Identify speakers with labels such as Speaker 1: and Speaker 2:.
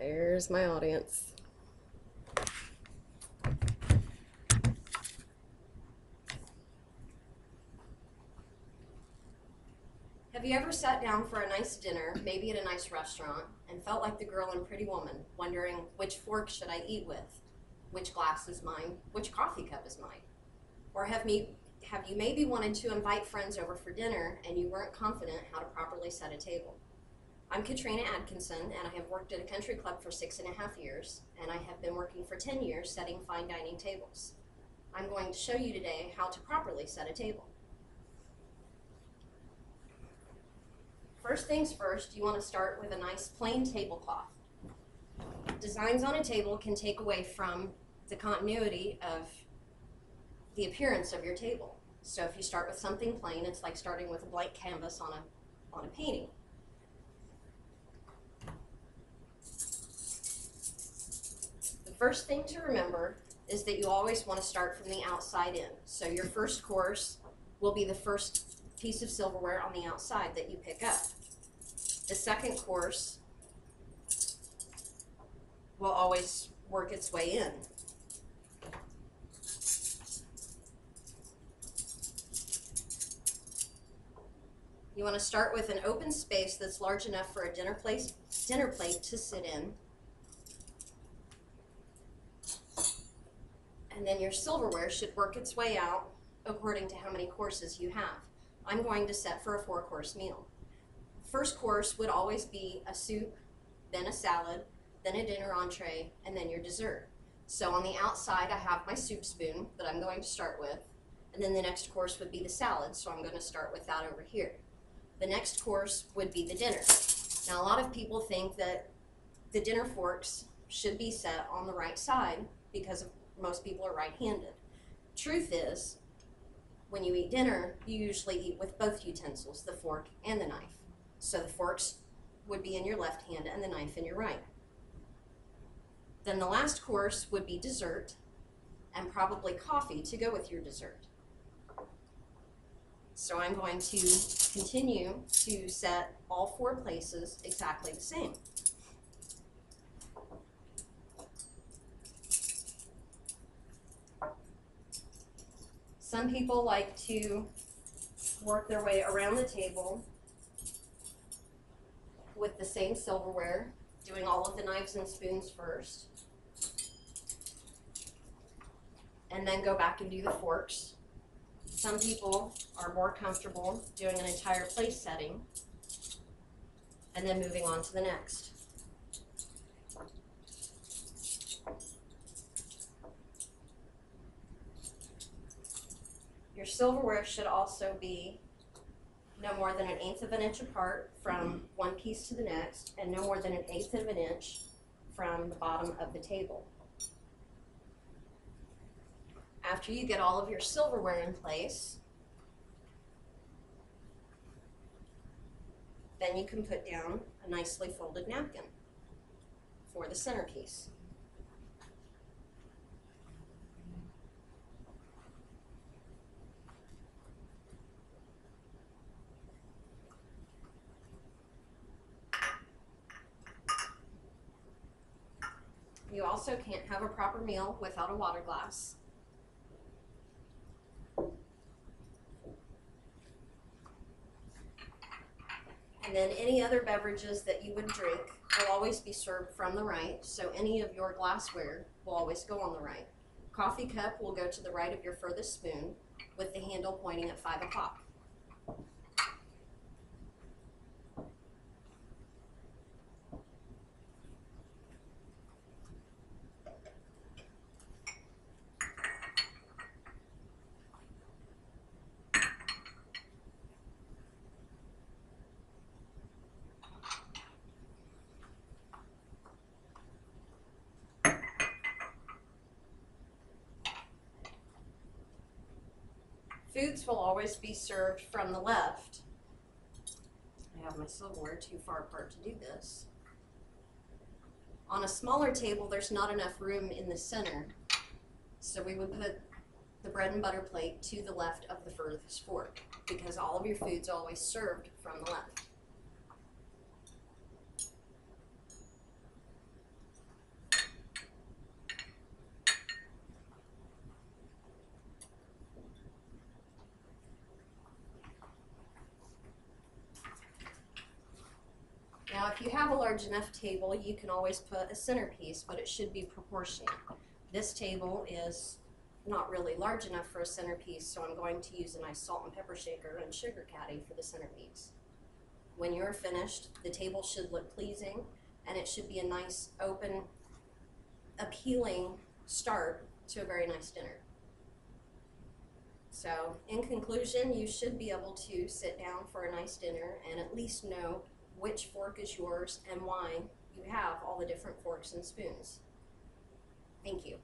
Speaker 1: There's my audience. Have you ever sat down for a nice dinner, maybe at a nice restaurant, and felt like the girl in Pretty Woman, wondering which fork should I eat with? Which glass is mine? Which coffee cup is mine? Or have you maybe wanted to invite friends over for dinner and you weren't confident how to properly set a table? I'm Katrina Atkinson, and I have worked at a country club for 6.5 years, and I have been working for 10 years setting fine dining tables. I'm going to show you today how to properly set a table. First things first, you want to start with a nice plain tablecloth. Designs on a table can take away from the continuity of the appearance of your table. So if you start with something plain, it's like starting with a blank canvas on a painting. The first thing to remember is that you always want to start from the outside in. So your first course will be the first piece of silverware on the outside that you pick up. The second course will always work its way in. You want to start with an open space that's large enough for a dinner plate to sit in. And then your silverware should work its way out according to how many courses you have. I'm going to set for a 4-course meal. First course would always be a soup, then a salad, then a dinner entree, and then your dessert. So on the outside I have my soup spoon that I'm going to start with, and then the next course would be the salad, so I'm going to start with that over here. The next course would be the dinner. Now a lot of people think that the dinner forks should be set on the right side because most people are right-handed. Truth is, when you eat dinner, you usually eat with both utensils, the fork and the knife. So the forks would be in your left hand and the knife in your right. Then the last course would be dessert and probably coffee to go with your dessert. So I'm going to continue to set all 4 places exactly the same. Some people like to work their way around the table with the same silverware, doing all of the knives and spoons first, and then go back and do the forks. Some people are more comfortable doing an entire place setting and then moving on to the next. Your silverware should also be no more than 1/8 of an inch apart from one piece to the next, and no more than 1/8 of an inch from the bottom of the table. After you get all of your silverware in place, then you can put down a nicely folded napkin for the centerpiece. You also can't have a proper meal without a water glass. And then any other beverages that you would drink will always be served from the right, so any of your glassware will always go on the right. Coffee cup will go to the right of your furthest spoon with the handle pointing at 5 o'clock. Foods will always be served from the left. I have my silverware too far apart to do this. On a smaller table, there's not enough room in the center, so we would put the bread and butter plate to the left of the furthest fork, because all of your food's always served from the left. Now, if you have a large enough table, you can always put a centerpiece, but it should be proportionate. This table is not really large enough for a centerpiece, so I'm going to use a nice salt and pepper shaker and sugar caddy for the centerpiece. When you're finished, the table should look pleasing, and it should be a nice, open, appealing start to a very nice dinner. So, in conclusion, you should be able to sit down for a nice dinner and at least know which fork is yours and why you have all the different forks and spoons. Thank you.